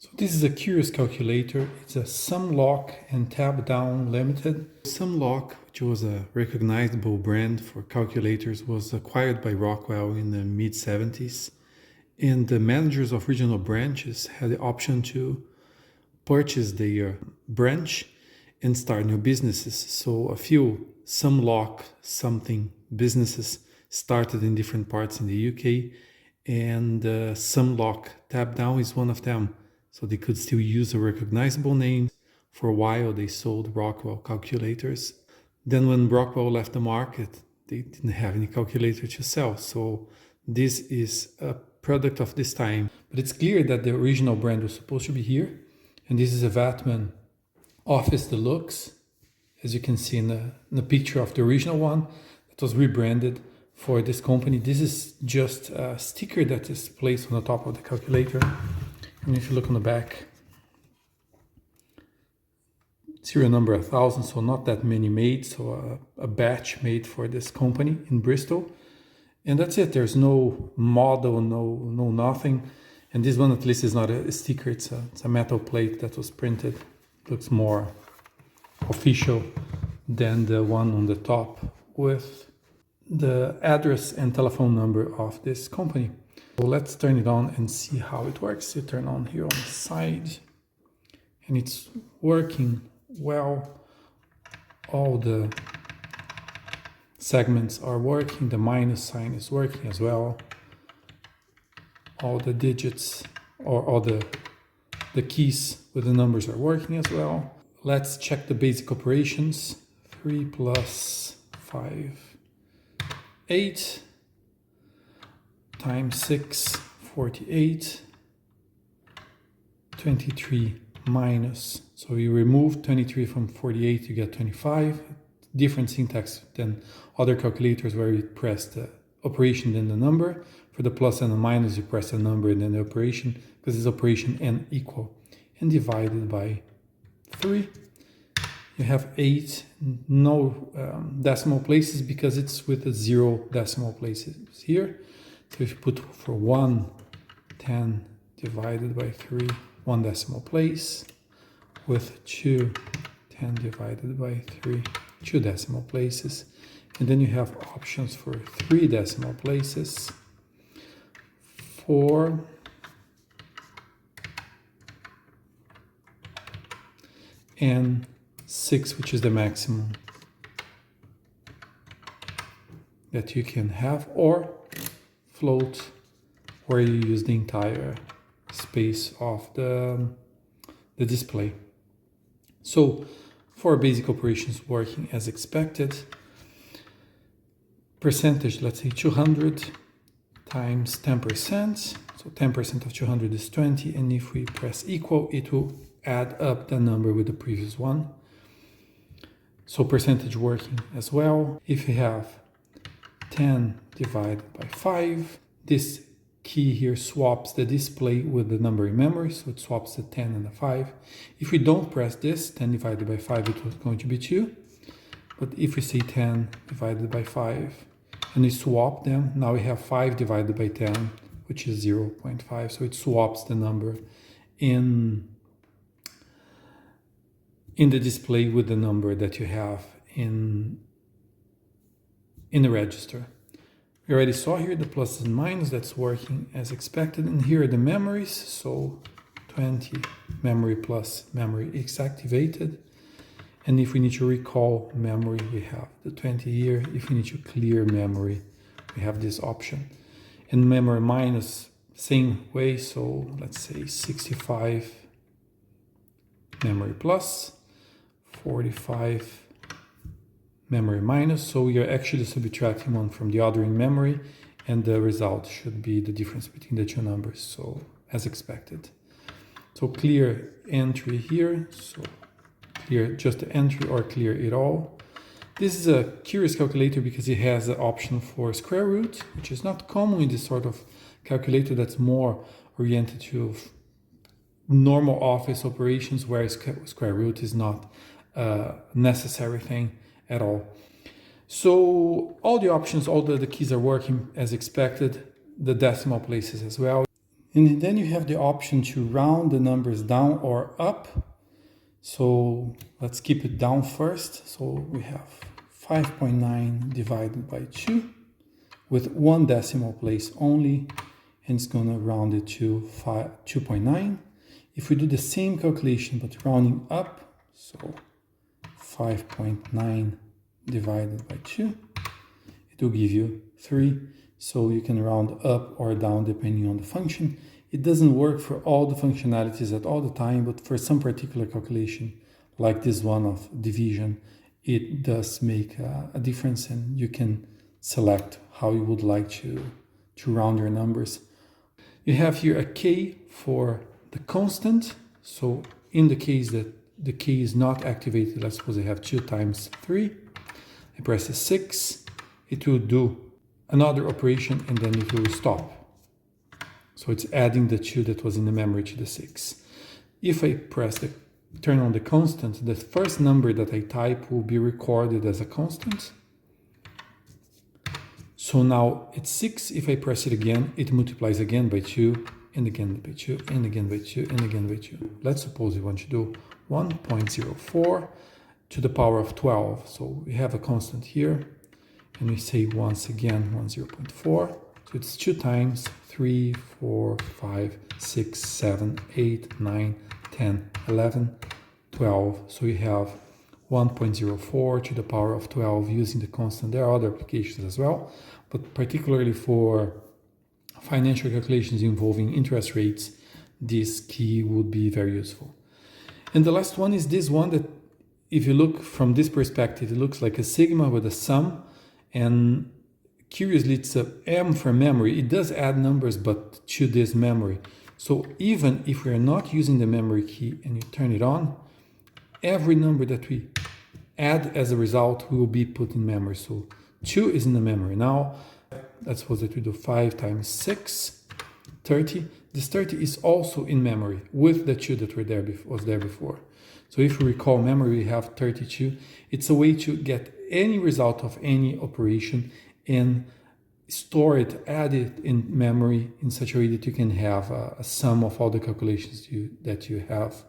So this is a curious calculator. It's a Sumlock and Tabdown Limited. Sumlock, which was a recognizable brand for calculators, was acquired by Rockwell in the mid-70s. And the managers of regional branches had the option to purchase their branch and start new businesses. So a few Sumlock something businesses started in different parts in the UK, and Sumlock Tabdown is one of them. So they could still use a recognizable name. For a while, they sold Rockwell calculators. Then when Rockwell left the market, they didn't have any calculator to sell. So this is a product of this time. But it's clear that the original brand was supposed to be here. And this is a VatmanOfficeDeluxe, as you can see in the picture of the original one. It was rebranded for this company. This is just a sticker that is placed on the top of the calculator. And if you look on the back, serial number 1000, so not that many made, so a batch made for this company in Bristol. And that's it. There's no model, no nothing. And this one at least is not a sticker, it's a metal plate that was printed. Looks more official than the one on the top with the address and telephone number of this company. So let's turn it on and see how it works. You turn on here on the side and it's working well. All the segments are working. The minus sign is working as well. All the digits or all the keys with the numbers are working as well. Let's check the basic operations. 3 plus 5, 8 times 6, 48, 23 minus. So you remove 23 from 48, you get 25. Different syntax than other calculators where you press the operation then the number. For the plus and the minus, you press the number and then the operation, because it's operation and equal. And divided by 3. You have 8, no decimal places because it's with the 0 decimal places here. So if you put for 1, 10 divided by 3, 1 decimal place. With 2, 10 divided by 3, 2 decimal places. And then you have options for 3 decimal places. 4, and 6, which is the maximum that you can have, or float, where you use the entire space of the display. So for basic operations working as expected, percentage, let's say 200 times 10%, so 10% of 200 is 20, and if we press equal, it will add up the number with the previous one. So percentage working as well. If we have 10 divided by 5, this key here swaps the display with the number in memory, so it swaps the 10 and the 5. If we don't press this, 10 divided by 5, it was going to be 2. But if we say 10 divided by 5 and we swap them, now we have 5 divided by 10, which is 0.5. So it swaps the number in the display with the number that you have in the register. We already saw here the plus and minus, that's working as expected. And here are the memories. So 20 memory plus memory is activated. And if we need to recall memory, we have the 20 here. If we need to clear memory, we have this option. And memory minus, same way. So let's say 65 memory plus, 45 memory minus. So we are actually subtracting one from the other in memory, and the result should be the difference between the two numbers, so as expected. So clear entry here, so clear just the entry or clear it all. This is a curious calculator because it has the option for square root, which is not common in this sort of calculator. That's more oriented to normal office operations, where square root is not a necessary thing at all. So all the options, all the keys are working as expected, the decimal places as well. And then you have the option to round the numbers down or up. So let's keep it down first. So we have 5.9 divided by 2 with one decimal place only, and it's going to round it to 2.9. If we do the same calculation but rounding up, so 5.9 divided by 2, it will give you 3. So you can round up or down depending on the function. It doesn't work for all the functionalities at all the time, but for some particular calculation, like this one of division, it does make a difference, and you can select how you would like to round your numbers. You have here a K for the constant. So in the case that the key is not activated, let's suppose I have 2 times 3. I press a 6. It will do another operation and then it will stop. So it's adding the 2 that was in the memory to the 6. If I turn on the constant, the first number that I type will be recorded as a constant. So now it's 6. If I press it again, it multiplies again by 2, and again by 2, and again by 2, and again by 2. Let's suppose we want to do 1.04 to the power of 12. So we have a constant here, and we say once again 10.4. So it's 2 times 3, 4, 5, 6, 7, 8, 9, 10, 11, 12. So we have 1.04 to the power of 12 using the constant. There are other applications as well, but particularly for financial calculations involving interest rates, this key would be very useful. And the last one is this one that, if you look from this perspective, it looks like a sigma with a sum, and curiously it's a M for memory. It does add numbers, but to this memory. So even if we are not using the memory key and you turn it on, every number that we add as a result will be put in memory. So 2 is in the memory. Now, let's suppose that we do 5 times 6, 30. This 30 is also in memory with the 2 that was there before. So if we recall memory, we have 32. It's a way to get any result of any operation and store it, add it in memory in such a way that you can have a sum of all the calculations that you have